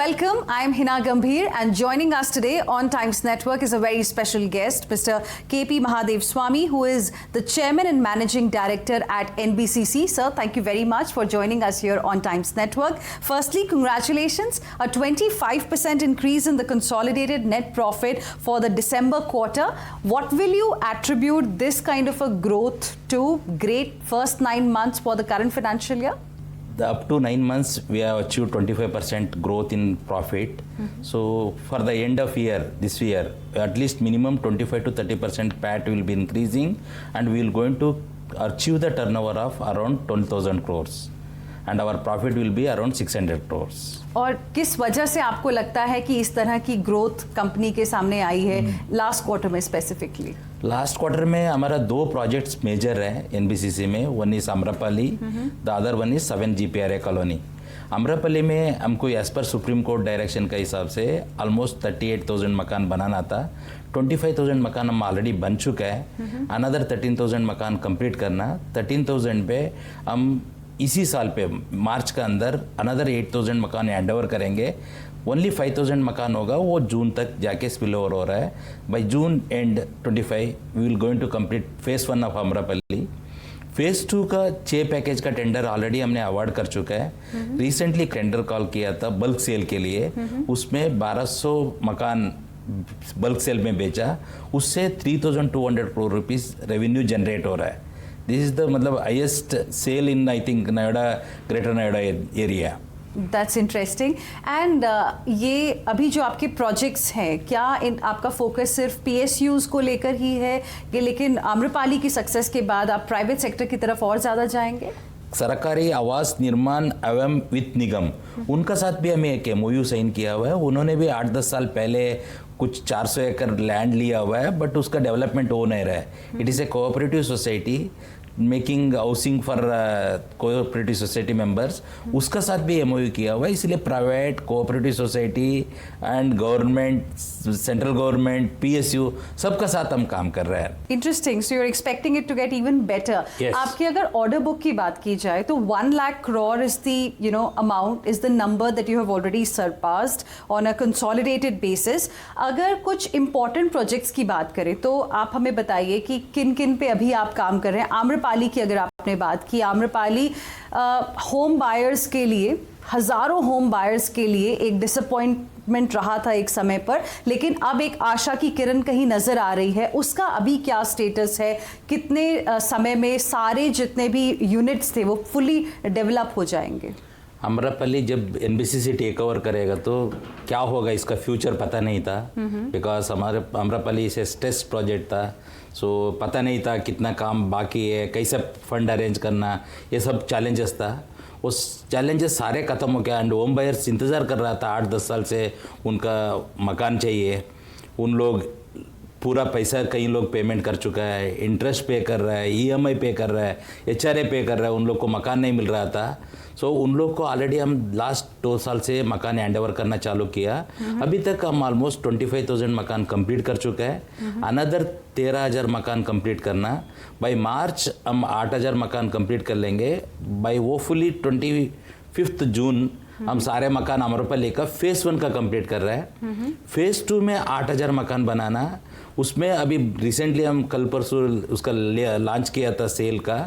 welcome. I am Hina Gambhir, and joining us today on Times Network is a very special guest, Mr. KP Mahadev Swamy, who is the Chairman and Managing Director at NBCC. Sir, thank you very much for joining us here on Times Network. Firstly, congratulations, a 25% increase in the consolidated net profit for the December quarter. What will you attribute this kind of a growth to? Great first 9 months for the current financial year? Up to 9 months, we have achieved 25% growth in profit. So for the end of year, this year, at least minimum 25 to 30% PAT will be increasing, and we will going to achieve the turnover of around 20,000 crores. And our profit will be around 600 crores. और किस वजह से आपको लगता है कि इस तरह की ग्रोथ कंपनी के सामने आई है लास्ट क्वार्टर में स्पेसिफिकली? लास्ट क्वार्टर में हमारा 2 प्रोजेक्ट्स मेजर है एनबीसीसी में. One is Amrapali, the other one is 7 GPRA colony. Amrapali में हमको as per supreme court direction के हिसाब से ऑलमोस्ट 38,000 मकान बनाना था. 25,000 मकान हम ऑलरेडी बन चुका है. अनदर 13,000 मकान कंप्लीट करना. 13,000 पे हम इसी साल पे मार्च का अंदर अनदर 8,000 मकान हैंड ओवर करेंगे. ओनली 5,000 मकान होगा, वो जून तक जाके स्पिल ओवर हो रहा है. By June end 25 we will going to complete phase 1 of Amrapali. Phase 2 का 6 पैकेज का टेंडर ऑलरेडी हमने अवार्ड कर चुका है. रिसेंटली टेंडर कॉल किया था बल्क सेल के लिए. उसमें 1200 मकान बल्क सेल में बेचा. उससे 3,200 करोड़ रुपीस रेवेन्यू जनरेट हो रहा है. दिस इज द मतलब highest sale in I think Noida, greater Noida area. That's interesting. And ये अभी जो आपके प्रोजेक्ट्स हैं, क्या आपका फोकस सिर्फ PSUs को लेकर ही है कि लेकिन आम्रपाली की सक्सेस के बाद आप प्राइवेट सेक्टर की तरफ और ज़्यादा जाएंगे? सरकारी आवास निर्माण एवं वित्त निगम, उनका साथ भी हमें एक MOU साइन किया हुआ है. उन्होंने भी 8-10 साल पहले कुछ 400 एकड़ लैंड लिया हुआ है, बट उसका डेवलपमेंट हो नहीं रहा है. It is a cooperative society making housing for cooperative society members. उसका साथ भी MOU किया हुआ है. इसलिए private cooperative society and government, central government, PSU सबका साथ हम काम कर रहे हैं. Interesting. So you are expecting it to get even better. आपकी अगर ऑर्डर बुक की बात की जाए तो 1 lakh crore is the amount, is the number that you have already surpassed on a consolidated basis. अगर कुछ इंपॉर्टेंट प्रोजेक्ट्स की बात करें तो आप हमें बताइए कि किन किन पे अभी आप काम कर रहे हैं. आम्रपाली की अगर आपने बात की, आम्रपाली होम बायर्स के लिए, हजारों होम बायर्स के लिए एक डिसअपॉइंटमेंट रहा था एक समय पर, लेकिन अब एक आशा की किरण कहीं नजर आ रही है. उसका अभी क्या स्टेटस है? कितने समय में सारे जितने भी यूनिट्स थे वो फुली डेवलप हो जाएंगे? आम्रपाली जब NBCC टेक ओवर करेगा तो क्या होगा इसका फ्यूचर पता नहीं था. बिकॉज हमारे आम्रपाली से टेस्ट प्रोजेक्ट था. सो पता नहीं था कितना काम बाकी है, कैसे फंड अरेंज करना, ये सब चैलेंजेस था. उस चैलेंजेस सारे ख़त्म हो गया. एंड होम बायर्स इंतज़ार कर रहा था 8-10 साल से उनका मकान चाहिए. उन लोग पूरा पैसा कई लोग पेमेंट कर चुका है, इंटरेस्ट पे कर रहा है, EMI पे कर रहा है, HRA पे कर रहा है. उन लोग को मकान नहीं मिल रहा था. सो उन लोग को ऑलरेडी हम लास्ट 2 साल से मकान हैंड ओवर करना चालू किया. अभी तक हम ऑलमोस्ट 25,000 मकान कंप्लीट कर चुका है. अनदर 13,000 मकान कंप्लीट करना. बाय मार्च हम 8,000 मकान कंप्लीट कर लेंगे. बाय होपफुली 25 जून हम सारे मकान आम्रपाली का फेज 1 का कंप्लीट कर रहे हैं. फेज 2 में 8,000 मकान बनाना. उसमें अभी रिसेंटली हम कल परसों उसका लॉन्च किया था सेल का,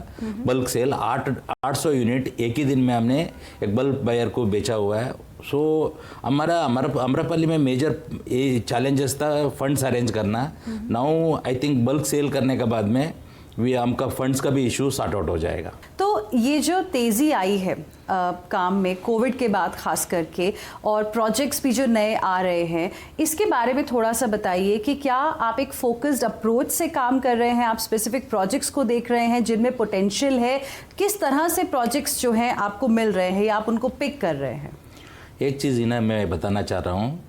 बल्क सेल. 800 यूनिट एक ही दिन में हमने एक बल्क बायर को बेचा हुआ है. सो हमारा आम्रपाली में मेजर ये चैलेंजेस था फंड्स अरेंज करना. Now I think bulk sale करने के बाद में हमका फंड्स का भी इशू सॉर्ट आउट हो जाएगा. तो ये जो तेज़ी आई है काम में कोविड के बाद खास करके, और प्रोजेक्ट्स भी जो नए आ रहे हैं, इसके बारे में थोड़ा सा बताइए कि क्या आप एक फोकस्ड अप्रोच से काम कर रहे हैं? आप स्पेसिफिक प्रोजेक्ट्स को देख रहे हैं जिनमें पोटेंशियल है? किस तरह से प्रोजेक्ट्स जो हैं आपको मिल रहे हैं या आप उनको पिक कर रहे हैं? एक चीज़ इन्हें मैं बताना चाह रहा हूँ.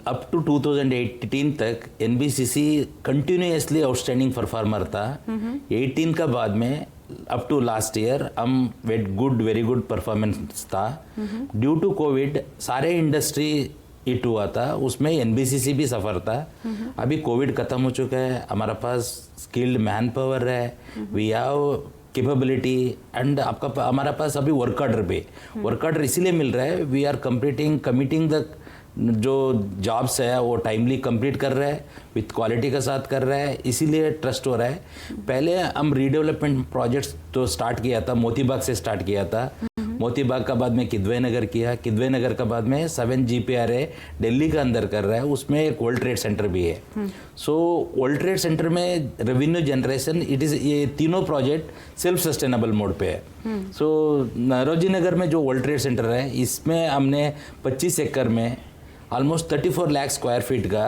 अप टू 2018 तक NBCC कंटिन्यूसली आउटस्टैंडिंग परफॉर्मर था. 18 का बाद में अप टू लास्ट ईयर हम वेरी गुड परफॉर्मेंस था. ड्यू टू कोविड सारे इंडस्ट्री हिट हुआ था, उसमें NBCC भी सफ़र था. अभी कोविड ख़त्म हो चुका है, हमारे पास स्किल्ड मैन पावर है. वी हैव कैपेबिलिटी एंड आपका हमारा पास अभी वर्क ऑर्डर इसीलिए मिल रहा है, वी आर कमिटिंग द जो जॉब्स है वो टाइमली कंप्लीट कर रहा है, विथ क्वालिटी का साथ कर रहा है, इसीलिए ट्रस्ट हो रहा है। पहले हम रीडेवलपमेंट प्रोजेक्ट्स तो स्टार्ट किया था, मोती बाग से स्टार्ट किया था। मोती बाग का बाद में किदवई नगर किया, किदवई नगर का बाद में 7 GPRA दिल्ली का अंदर कर रहा है, उसमें एक वर्ल्ड ट्रेड सेंटर भी है। सो वर्ल्ड ट्रेड सेंटर में रेवेन्यू जनरेशन ये तीनों प्रोजेक्ट सेल्फ सस्टेनेबल मोड पे है। सो नरोजी नगर में जो वर्ल्ड ट्रेड सेंटर है, इसमें हमने 25 एकड़ में ऑलमोस्ट 34 लाख स्क्वायर फीट का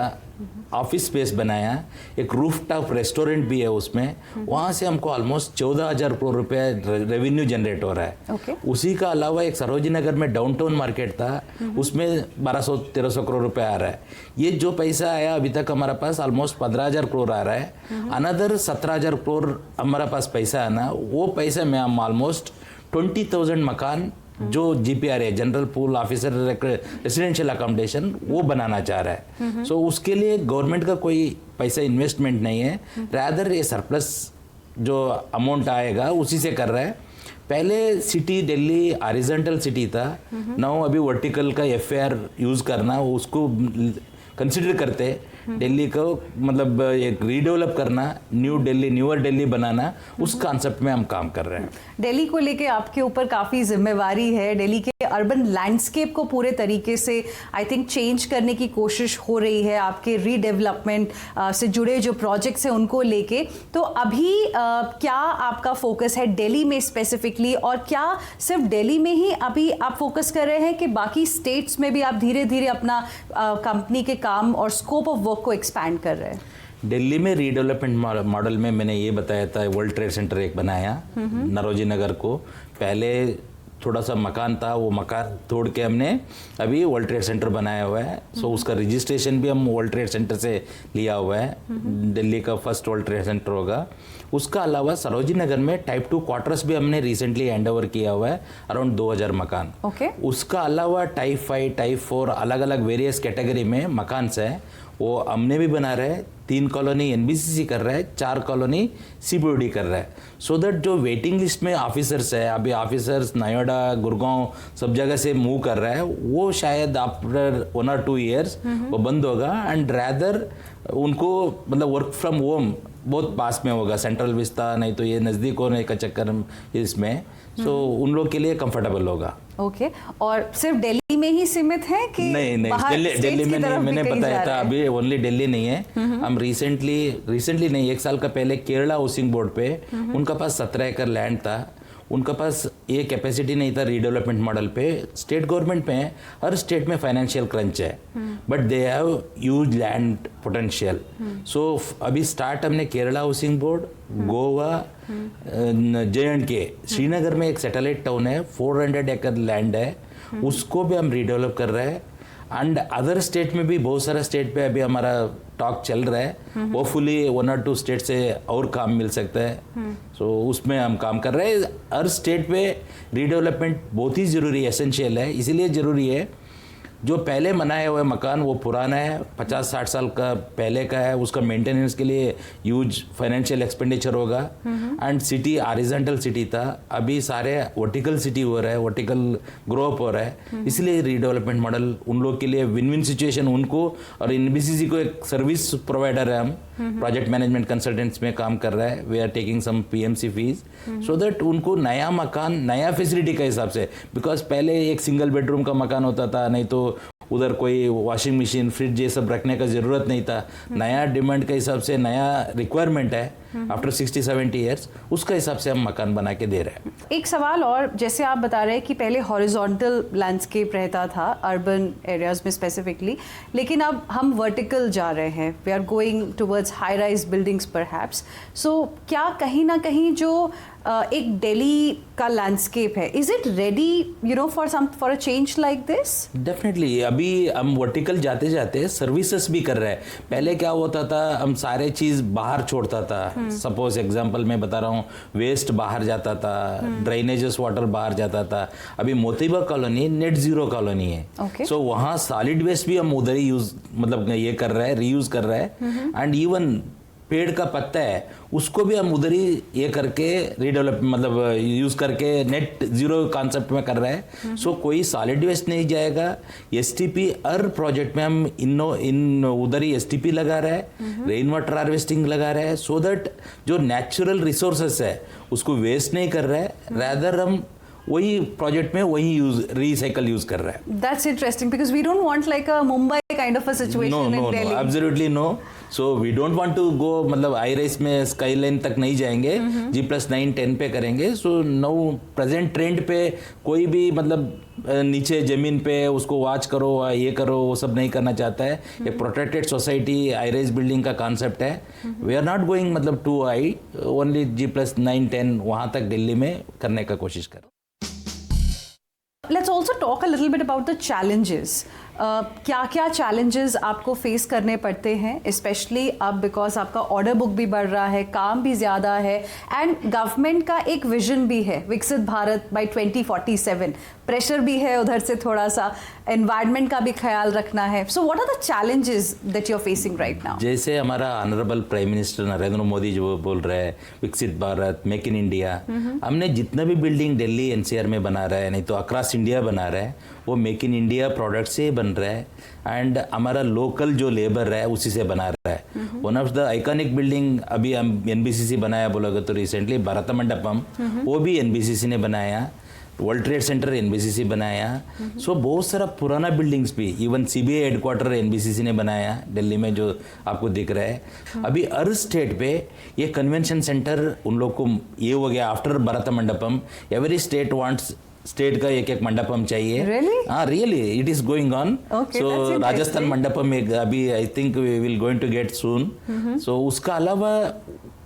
ऑफिस स्पेस बनाया, एक रूफ टॉप रेस्टोरेंट भी है उसमें, वहाँ से हमको ऑलमोस्ट 14,000 करोड़ रुपए रेवेन्यू जनरेट हो रहा है। उसी का अलावा एक सरोजी नगर में डाउनटाउन मार्केट था, उसमें 1200-1300 करोड़ रुपए आ रहा है। ये जो पैसा आया अभी तक हमारा पास ऑलमोस्ट 15,000 करोड़ आ रहा है। अनदर 17,000 करोड़ हमारा पास पैसा आना, वो पैसे में हम ऑलमोस्ट 20,000 मकान जो GPRA general pool officer residential accommodation वो बनाना चाह रहा है। सो उसके लिए गवर्नमेंट का कोई पैसा इन्वेस्टमेंट नहीं है, रादर ये सरप्लस जो अमाउंट आएगा उसी से कर रहा है। पहले सिटी दिल्ली हॉरिजॉन्टल सिटी था, नाउ अभी वर्टिकल का FAR यूज करना, उसको कंसिडर करते दिल्ली को मतलब एक रीडेवलप करना, न्यूअर दिल्ली बनाना, उस कॉन्सेप्ट में हम काम कर रहे हैं। दिल्ली को लेके आपके ऊपर काफ़ी जिम्मेवारी है, दिल्ली के अर्बन लैंडस्केप को पूरे तरीके से आई थिंक चेंज करने की कोशिश हो रही है, आपके रीडेवलपमेंट से जुड़े जो प्रोजेक्ट्स हैं उनको लेके। तो अभी क्या आपका फोकस है दिल्ली में स्पेसिफिकली, और क्या सिर्फ दिल्ली में ही अभी आप फोकस कर रहे हैं कि बाकी स्टेट्स में भी आप धीरे धीरे अपना कंपनी के काम और स्कोप ऑफ वर्क को एक्सपैंड कर रहे हैं? दिल्ली में रीडेवलपमेंट मॉडल में मैंने ये बताया था, वर्ल्ड ट्रेड सेंटर एक बनाया नरोजी नगर को। पहले थोड़ा सा मकान था, वो मकान तोड़ के हमने अभी वर्ल्ड ट्रेड सेंटर बनाया हुआ है। सो उसका रजिस्ट्रेशन भी हम वर्ल्ड ट्रेड सेंटर से लिया हुआ है, दिल्ली का फर्स्ट वर्ल्ड ट्रेड सेंटर होगा। उसका अलावा सरोजी नगर में टाइप 2 क्वार्टर्स भी हमने रिसेंटली हैंड ओवर किया हुआ है, अराउंड 2000 मकान। उसका अलावा टाइप 5 टाइप 4 अलग अलग वेरियस कैटेगरी में मकान है, वो हमने भी बना रहे हैं। 3 कॉलोनी NBCC कर रहा है, 4 कॉलोनी CBOD कर रहा है। सो दैट जो वेटिंग लिस्ट में ऑफिसर्स है, अभी ऑफिसर्स नोएडा गुड़गांव सब जगह से मूव कर रहा है, वो शायद आफ्टर 1 or 2 years वो बंद होगा, एंड रैदर उनको मतलब वर्क फ्रॉम होम बहुत पास में होगा, सेंट्रल विस्ता नहीं तो ये नज़दीक होने का चक्कर इसमें, सो उन लोग के लिए कंफर्टेबल होगा। ओके और सिर्फ दिल्ली में ही सीमित है कि नहीं दिल्ली में नहीं, मैंने बताया था अभी ओनली दिल्ली नहीं है। हम रिसेंटली नहीं, 1 साल का पहले केरला हाउसिंग बोर्ड पे उनका पास 17 एकड़ लैंड था, उनका पास ये कैपेसिटी नहीं था रीडेवलपमेंट मॉडल पे। स्टेट गवर्नमेंट में हर स्टेट में फाइनेंशियल क्रंच है, but they have huge land potential. So अभी स्टार्ट हमने Kerala housing board, Goa, J&K, Srinagar में एक सैटेलाइट टाउन है, 400 एकड़ लैंड है, उसको भी हम रीडेवलप कर रहे हैं। एंड अदर स्टेट में भी बहुत सारा स्टेट पे अभी हमारा टॉक चल रहा है, होपफुली 1 or 2 स्टेट से और काम मिल सकता है। सो उसमें हम काम कर रहे हैं। हर स्टेट पे रीडेवलपमेंट बहुत ही ज़रूरी है, एसेंशियल है। इसीलिए ज़रूरी है जो पहले बनाए हुए मकान वो पुराना है, 50-60 साल का पहले का है, उसका मेंटेनेंस के लिए ह्यूज फाइनेंशियल एक्सपेंडिचर होगा। एंड सिटी हॉरिजॉन्टल सिटी था, अभी सारे वर्टिकल सिटी हो रहा है, वर्टिकल ग्रो अप हो रहा है। इसलिए रीडेवलपमेंट मॉडल उन लोग के लिए विन विन सिचुएशन उनको, और NBCC को एक सर्विस प्रोवाइडर है, हम प्रोजेक्ट मैनेजमेंट कंसल्टेंट्स में काम कर रहा है, we are taking some PMC fees, so that उनको नया मकान नया फैसिलिटी के हिसाब से, बिकॉज पहले एक सिंगल बेडरूम का मकान होता था, नहीं तो उधर कोई वॉशिंग मशीन फ्रिज ये सब रखने का ज़रूरत नहीं था। नया डिमांड के हिसाब से नया रिक्वायरमेंट है आफ्टर 60-70 ईयर्स, उसका हिसाब से हम मकान बना के दे रहे हैं। एक सवाल और, जैसे आप बता रहे हैं कि पहले हॉरिजॉन्टल लैंडस्केप रहता था अर्बन एरियाज में स्पेसिफिकली, लेकिन अब हम वर्टिकल जा रहे हैं, we are going towards high rise buildings perhaps. So क्या कहीं ना कहीं जो एक दिल्ली का लैंडस्केप है, is it ready for a change like this? Definitely अभी हम वर्टिकल जाते जाते सर्विसेज भी कर रहे हैं। पहले क्या होता था, हम सारे चीज़ बाहर छोड़ता था। सपोज एग्जांपल मैं बता रहा हूँ, वेस्ट बाहर जाता था, ड्रेनेजेस वाटर बाहर जाता था। अभी Motibagh colony net zero colony है, सो वहाँ सॉलिड वेस्ट भी हम उधर ही यूज मतलब ये कर रहे हैं, रीयूज कर रहे हैं। एंड इवन पेड़ का पत्ता है उसको भी हम उधर ही ये करके रीडेवलप मतलब यूज़ करके नेट जीरो कॉन्सेप्ट में कर रहे हैं. सो कोई सॉलिड वेस्ट नहीं जाएगा. एसटीपी हर प्रोजेक्ट में हम इन उधर ही एसटीपी लगा रहे हैं, रेन वाटर हार्वेस्टिंग लगा रहे हैं, सो दैट जो नेचुरल रिसोर्सेस है उसको वेस्ट नहीं कर रहे हैं, रैदर हम वही प्रोजेक्ट में वही रिसाइकल यूज कर रहा है. That's interesting because we don't want like a Mumbai kind of a situation in Delhi. No, absolutely no. So we don't want to go मतलब हाई राइज में स्काईलाइन तक नहीं जाएंगे, G+9 10 पे करेंगे. सो नो प्रेजेंट ट्रेंड पे कोई भी मतलब नीचे जमीन पे उसको वॉच करो ये करो वो सब नहीं करना चाहता है. एक protected society high rise building का कॉन्सेप्ट है. वी आर नॉट गोइंग मतलब टू हाई, ओनली G+9 10 वहाँ तक दिल्ली में करने का कोशिश करो. Let's also talk a little bit about the challenges. क्या क्या challenges आपको face करने पड़ते हैं, especially अब because आपका order book भी बढ़ रहा है, काम भी ज़्यादा है and government का एक vision भी है विकसित भारत by 2047. प्रेशर भी है उधर से थोड़ा सा, environment का भी ख्याल रखना है. So what are the challenges that you're facing right now? जैसे हमारा honourable prime minister Narendra Modi जो बोल रहे हैं विकसित भारत, मेक इन इंडिया, हमने जितना भी बिल्डिंग दिल्ली एनसीआर में बना रहा है नहीं तो अक्रॉस इंडिया बना रहा है वो मेक इन इंडिया प्रोडक्ट से बन रहा है. एंड हमारा लोकल जो लेबर है उसी से बना रहा है. One of the iconic building अभी हम एनबीसीसी बनाया बोलोगे तो रिसेंटली भारत मंडपम वो भी एनबीसीसी ने बनाया. वर्ल्ड ट्रेड सेंटर एनबीसीसी बनाया. सो बहुत सारा पुराना बिल्डिंग्स भी, इवन सीबीआई हेडक्वार्टर एनबीसीसी ने बनाया दिल्ली में जो आपको दिख रहा है. अभी हर स्टेट पे ये कन्वेंशन सेंटर उन लोग को ये हो गया after Bharat Mandapam. Every state wants state का एक मंडपम चाहिए. हाँ really it is going on. So Rajasthan Mandapam एक अभी I think we will going to get soon. So उसका अलावा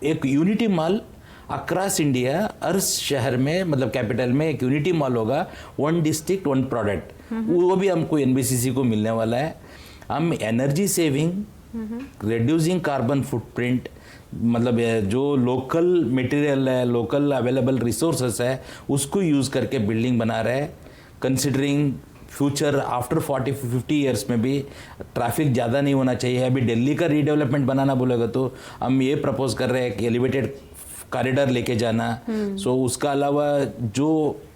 एक यूनिटी मॉल अक्रॉस इंडिया हर शहर में मतलब कैपिटल में एक यूनिटी मॉल होगा. वन डिस्ट्रिक्ट वन प्रोडक्ट, वो भी हमको एनबीसीसी को मिलने वाला है. हम energy saving, reducing carbon footprint मतलब जो लोकल मटेरियल है, लोकल अवेलेबल रिसोर्सेस है उसको यूज़ करके बिल्डिंग बना रहे हैं. कंसिडरिंग फ्यूचर आफ्टर 40-50 ईयर्स में भी ट्रैफिक ज़्यादा नहीं होना चाहिए. अभी दिल्ली का रीडेवलपमेंट बनाना बोलेगा तो हम ये प्रपोज कर रहे हैं कि एलिवेटेड कॉरिडोर लेके जाना. सो उसका अलावा जो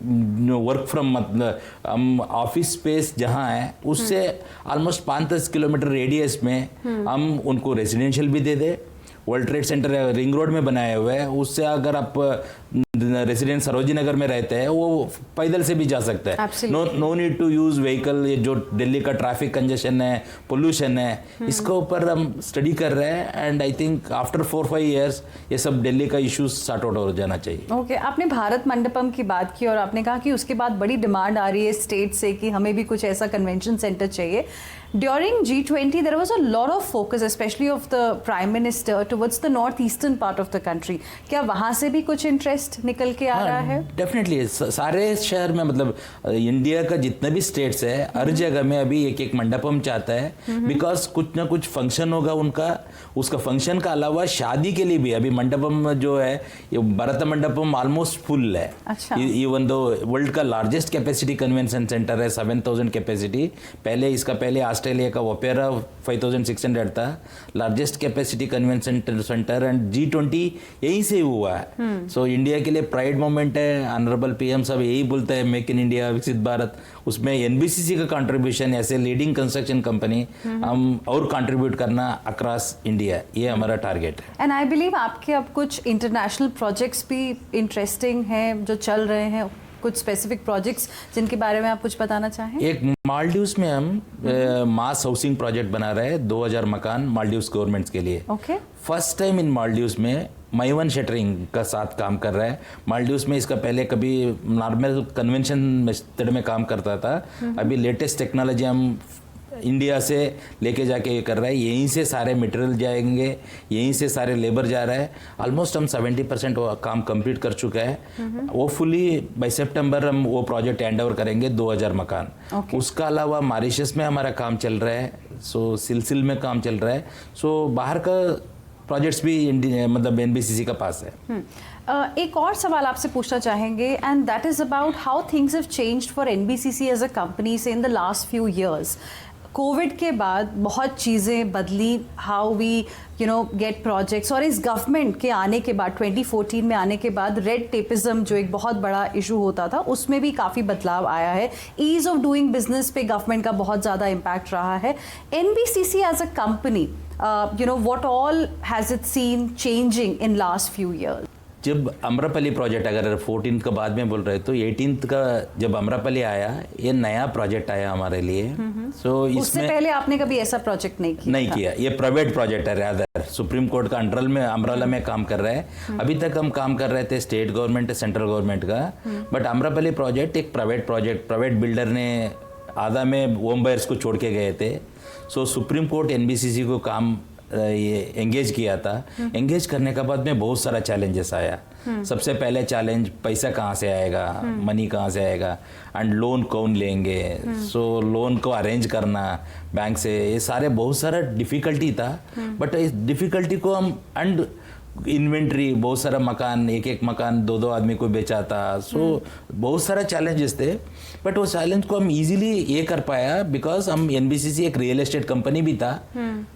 वर्क फ्रॉम मतलब हम ऑफिस स्पेस जहाँ है उससे ऑलमोस्ट 5-10 किलोमीटर रेडियस में हम उनको रेजिडेंशियल भी दे दे. World trade centre ring road में बनाए हुए हैं, उससे अगर आप रेसिडेंट सरोजी नगर में रहते हैं वो पैदल से भी जा सकता है. No need to use vehicle. ये जो दिल्ली का ट्रैफिक कंजेशन है, पोल्यूशन है, इसके ऊपर हम स्टडी कर रहे हैं. And I think after 4-5 years ये सब दिल्ली का इश्यूज सॉर्ट आउट हो जाना चाहिए. ओके आपने भारत मंडपम की बात की और आपने कहा कि उसके बाद बड़ी डिमांड आ रही है स्टेट से कि हमें भी कुछ ऐसा कन्वेंशन सेंटर चाहिए. During G20, there was a lot of focus, especially of the Prime Minister, towards the northeastern part of the country. क्या वहाँ से भी कुछ इंटरेस्ट निकल के आ रहा है? डेफिनेटली सारे शहर में मतलब इंडिया का जितने भी स्टेट्स है हर जगह में अभी एक मंडपम चाहता है. बिकॉज कुछ ना कुछ फंक्शन होगा उनका. उसका फंक्शन का अलावा शादी के लिए भी अभी मंडपम जो है ये भारत मंडपम ऑलमोस्ट फुल है. इवन दो वर्ल्ड का लार्जेस्ट कैपेसिटी कन्वेंशन सेंटर है, 7,000 कैपेसिटी. पहले ऑस्ट्रेलिया का ओपेरा 5,600 था largest capacity convention centre. And G20 यहीं से हुआ है. सो इंडिया के लिए प्राइड मोमेंट है. ऑनरेबल पीएम साहब यही बोलते हैं मेक इन इंडिया विकसित भारत. उसमें एनबीसीसी का कंट्रीब्यूशन ऐसे लीडिंग कंस्ट्रक्शन कंपनी हम और कंट्रीब्यूट करना अक्रॉस इंडिया, ये हमारा टारगेट है. एंड आई बिलीव आपके अब कुछ इंटरनेशनल प्रोजेक्ट्स भी इंटरेस्टिंग हैं जो चल रहे हैं. कुछ स्पेसिफिक प्रोजेक्ट्स जिनके बारे में आप कुछ बताना चाहें? एक मालदीव्स में हम मास हाउसिंग प्रोजेक्ट बना रहे हैं. 2000 मकान मालदीव्स गवर्नमेंट्स के लिए. फर्स्ट टाइम इन मालदीव्स में माइवन शटरिंग का साथ काम कर रहा है. मालदीव्स में इसका पहले कभी नॉर्मल कन्वेंशन मेथड में काम करता था. अभी लेटेस्ट टेक्नोलॉजी हम इंडिया से लेके जाके ये कर रहा है. यहीं से सारे मटेरियल जाएंगे, यहीं से सारे लेबर जा रहा है. ऑलमोस्ट हम 70% काम कंप्लीट कर चुका है. वो फुली बाय सितंबर हम वो प्रोजेक्ट हैंड ओवर करेंगे 2000 मकान. उसका अलावा मॉरिशस में हमारा काम चल रहा है. सो सिलसिल में काम चल रहा है. सो बाहर का प्रोजेक्ट्स भी मतलब एनबीसीसी का पास है. एक और सवाल आपसे पूछना चाहेंगे and that is about how things have changed for NBCC as a company से in the last few years. Covid के बाद बहुत चीज़ें बदली, हाउ वी गेट प्रोजेक्ट्स, और इस गवर्नमेंट के आने के बाद 2014 में आने के बाद रेड टेपिज्म जो एक बहुत बड़ा इशू होता था उसमें भी काफ़ी बदलाव आया है। ईज ऑफ डूइंग बिजनेस पे गवर्नमेंट का बहुत ज़्यादा इम्पैक्ट रहा है। NBCC as a company, what all has it seen changing in last few years? जब अमरापली प्रोजेक्ट, अगर 14 का बाद में बोल रहे तो 18 का जब अमरापली आया, ये नया प्रोजेक्ट आया हमारे लिए। सो उससे पहले आपने कभी ऐसा प्रोजेक्ट नहीं किया? ये प्राइवेट प्रोजेक्ट है, रादर सुप्रीम कोर्ट का अंडर में अमराला में काम कर रहा है। अभी तक हम काम कर रहे थे स्टेट गवर्नमेंट, सेंट्रल गवर्नमेंट का, बट अमरापली प्रोजेक्ट एक प्राइवेट प्रोजेक्ट, प्राइवेट बिल्डर ने आधा में होम बायर्स को छोड़ के गए थे। सो सुप्रीम कोर्ट एनबीसीसी को काम ये एंगेज किया था। एंगेज करने के बाद में बहुत सारा चैलेंजेस आया। सबसे पहले चैलेंज, पैसा कहाँ से आएगा, मनी कहाँ से आएगा, एंड लोन कौन लेंगे, सो लोन को अरेंज करना बैंक से, ये सारे बहुत सारा डिफ़िकल्टी था। बट इस डिफ़िकल्टी को हम, एंड इन्वेंट्री, बहुत सारा मकान, एक एक मकान दो आदमी को बेचा था। सो बहुत सारा चैलेंजेस थे, बट वो चैलेंज को हम इजीली ये कर पाया बिकॉज हम एनबीसीसी एक रियल एस्टेट कंपनी भी था,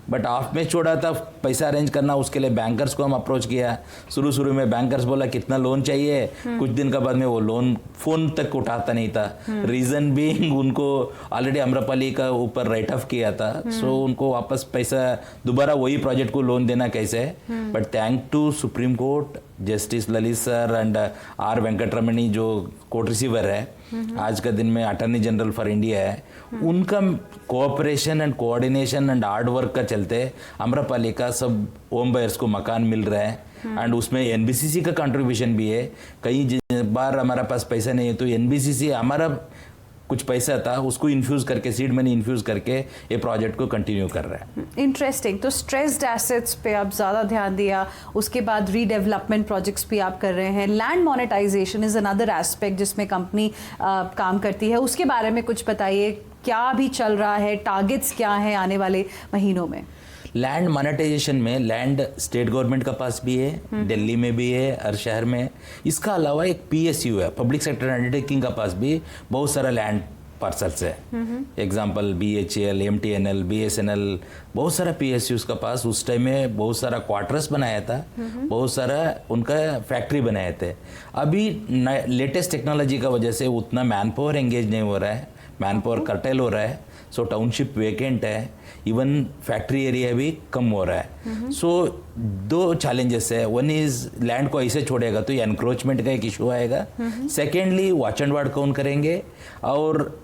बट ऑफ में छोड़ा था पैसा अरेंज करना। उसके लिए बैंकर्स को हम अप्रोच किया। शुरू में बैंकर्स बोला कितना लोन चाहिए, कुछ दिन के बाद में वो लोन फोन तक उठाता नहीं था। रीजन भी उनको ऑलरेडी अमरापली का ऊपर राइट ऑफ किया था, सो उनको वापस पैसा दोबारा वही प्रोजेक्ट को लोन देना कैसे। But thank to supreme court, justice Lalit sir and R Venkataramani जो कोर्ट रिसीवर है, आज का दिन में अटॉर्नी जनरल फॉर इंडिया है, उनका cooperation and coordination and hard work का चलते अमरापली का सब होम बायर्स को मकान मिल रहा है। एंड उसमें एनबीसीसी का कंट्रीब्यूशन भी है। कई बार हमारा पास पैसा नहीं है तो एनबीसीसी हमारा कुछ पैसा था उसको इन्फ्यूज करके, सीड मनी इन्फ्यूज करके ये प्रोजेक्ट को कंटिन्यू कर रहा है। इंटरेस्टिंग। तो स्ट्रेस्ड एसेट्स पे आप ज़्यादा ध्यान दिया, उसके बाद रीडेवलपमेंट प्रोजेक्ट्स भी आप कर रहे हैं। Land monetization is another aspect जिसमें कंपनी काम करती है, उसके बारे में कुछ बताइए। क्या अभी चल रहा है, टारगेट्स क्या हैं आने वाले महीनों में? लैंड मोनेटाइजेशन में लैंड स्टेट गवर्नमेंट का पास भी है, दिल्ली में भी है, हर शहर में। इसका अलावा एक पीएसयू है, पब्लिक सेक्टर अंडरटेकिंग का पास भी बहुत सारा लैंड पार्सल्स है। एग्जांपल बीएचईएल, एमटीएनएल, बीएसएनएल, बहुत सारा पीएसयूज का पास उस टाइम में बहुत सारा क्वार्टर्स बनाया था, बहुत सारा उनका फैक्ट्री बनाए थे। अभी लेटेस्ट टेक्नोलॉजी का वजह से उतना मैन पावर एंगेज नहीं हो रहा है, मैन पावर कर्टेल हो रहा है। सो टाउनशिप वेकेंट है, इवन फैक्ट्री एरिया भी कम हो रहा है। सो दो चैलेंजेस है, वन इज लैंड को ऐसे छोड़ेगा तो एनक्रोचमेंट का एक इशू आएगा। सेकेंडली वॉच एंड वार्ड कौन करेंगे, और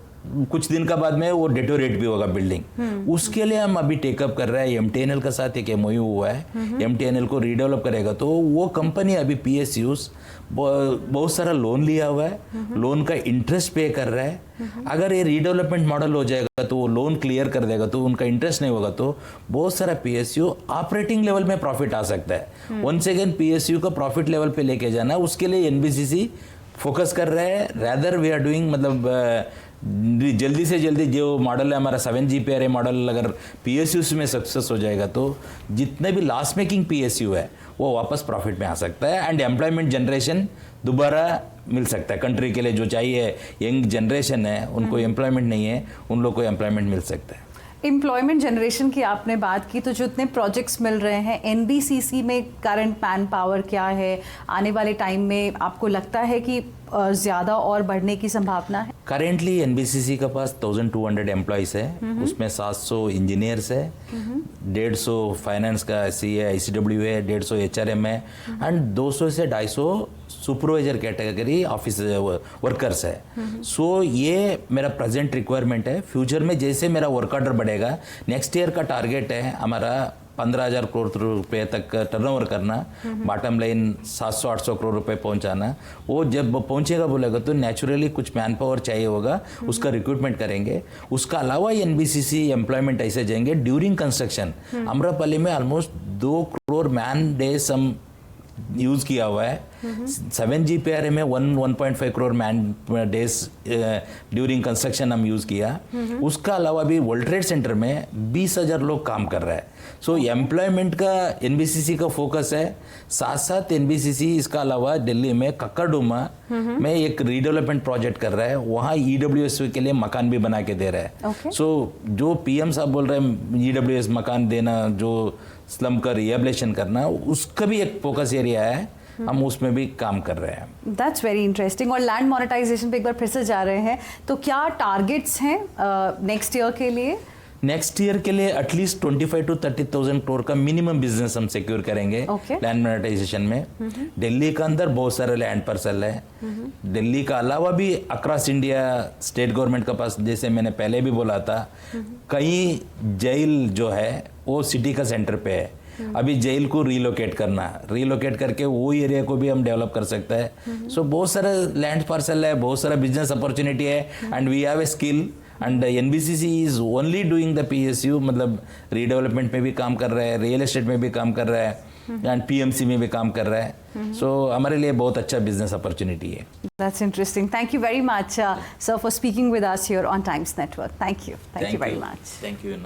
कुछ दिन का बाद में वो डेटोरेट भी होगा बिल्डिंग। उसके लिए हम अभी टेकअप कर रहे हैं, एमटीएनएल के साथ एक एमओयू हुआ है। एमटीएनएल को रीडेवलप करेगा तो वो कंपनी अभी पीएसयूज बहुत सारा लोन लिया हुआ है, लोन का इंटरेस्ट पे कर रहा है। अगर ये रीडेवलपमेंट मॉडल हो जाएगा तो वो लोन क्लियर कर देगा, तो उनका इंटरेस्ट नहीं होगा तो बहुत सारा पीएसयू ऑपरेटिंग लेवल में प्रॉफिट आ सकता है। वंस अगेन पीएसयू को प्रॉफिट लेवल पे लेके जाना, उसके लिए एनबीसीसी फोकस कर रहा है। रैदर वी आर डूइंग, मतलब जल्दी से जल्दी जो मॉडल है हमारा 7GPRA मॉडल, अगर पीएसयू में सक्सेस हो जाएगा तो जितने भी लॉस मेकिंग पीएसयू है वो वापस प्रॉफिट में आ सकता है, एंड एम्प्लॉयमेंट जनरेशन दोबारा मिल सकता है। कंट्री के लिए जो चाहिए, यंग जनरेशन है उनको एम्प्लॉयमेंट नहीं है, उन लोग को एम्प्लॉयमेंट मिल सकता है। एम्प्लॉयमेंट जनरेशन की आपने बात की, तो जो इतने प्रोजेक्ट्स मिल रहे हैं एनबीसीसी में, करंट मैन पावर क्या है? आने वाले टाइम में आपको लगता है कि ज़्यादा और बढ़ने की संभावना है? करेंटली एनबीसीसी के पास 1200 एम्प्लॉयज़ है, उसमें 700 इंजीनियर्स है, 150 फाइनेंस का सी है, ICW है, 150 HRM है, एंड 200 से 250 सुपरवाइजर कैटेगरी ऑफिस वर्कर्स है। सो ये मेरा प्रेजेंट रिक्वायरमेंट है। फ्यूचर में जैसे मेरा वर्क ऑर्डर बढ़ेगा, नेक्स्ट ईयर का टारगेट है हमारा 15,000 करोड़ रुपए तक टर्नओवर करना, बॉटम लाइन 700-800 करोड़ रुपए पहुंचाना। वो जब पहुंचेगा बोलेगा तो नेचुरली कुछ मैन पावर चाहिए होगा, उसका रिक्रूटमेंट करेंगे। उसका अलावा एनबीसीसी एम्प्लॉयमेंट ऐसे जाएंगे ड्यूरिंग कंस्ट्रक्शन। अमरापली में ऑलमोस्ट 2 करोड़ मैन डेज हम यूज़ किया हुआ है 7 GPRA में 1.5 crore man days during construction हम यूज़ किया। उसका अलावा भी वर्ल्ड ट्रेड सेंटर में 20,000 लोग काम कर रहे हैं। सो एम्प्लॉयमेंट का एनबीसीसी का फोकस है। साथ साथ एनबीसीसी इसका अलावा दिल्ली में कक्कड़डुमा में एक रीडेवलपमेंट प्रोजेक्ट कर रहा है, वहाँ ईडब्ल्यूएस के लिए मकान भी बना के दे रहा है। सो जो पीएम साहब बोल रहे हैं ईडब्ल्यूएस मकान देना, जो स्लम का रिहेबिलिटेशन करना, उसका भी एक फोकस एरिया है, हम उसमें भी काम कर रहे हैं। That's very interesting. और लैंड मोनेटाइजेशन पे एक बार फिर से जा रहे हैं, तो क्या टारगेट्स हैं नेक्स्ट ईयर के लिए? नेक्स्ट ईयर के लिए एटलीस्ट 25 to 30,000 करोड़ का मिनिमम बिजनेस हम सिक्योर करेंगे लैंड मोनेटाइजेशन में। दिल्ली के अंदर बहुत सारे लैंड पार्सल है, दिल्ली का अलावा भी अक्रॉस इंडिया स्टेट गवर्नमेंट के पास, जैसे मैंने पहले भी बोला था, कई जेल जो है वो सिटी का सेंटर पे है। अभी जेल को रीलोकेट करके वो एरिया को भी हम डेवलप कर सकते हैं। सो बहुत सारे लैंड पार्सल है, बहुत सारा बिजनेस अपॉर्चुनिटी है, and we have a skill. And NBCC is only doing the PSU, मतलब रीडेवलपमेंट में भी काम कर रहा है, रियल एस्टेट में भी काम कर रहा है, एंड पीएमसी में भी काम कर रहा है। सो हमारे लिए बहुत अच्छा बिजनेस अपॉर्चुनिटी है। That's interesting. Thank you very much, sir, for speaking with us here on Times Network. Thank you. Thank you very much. Thank you.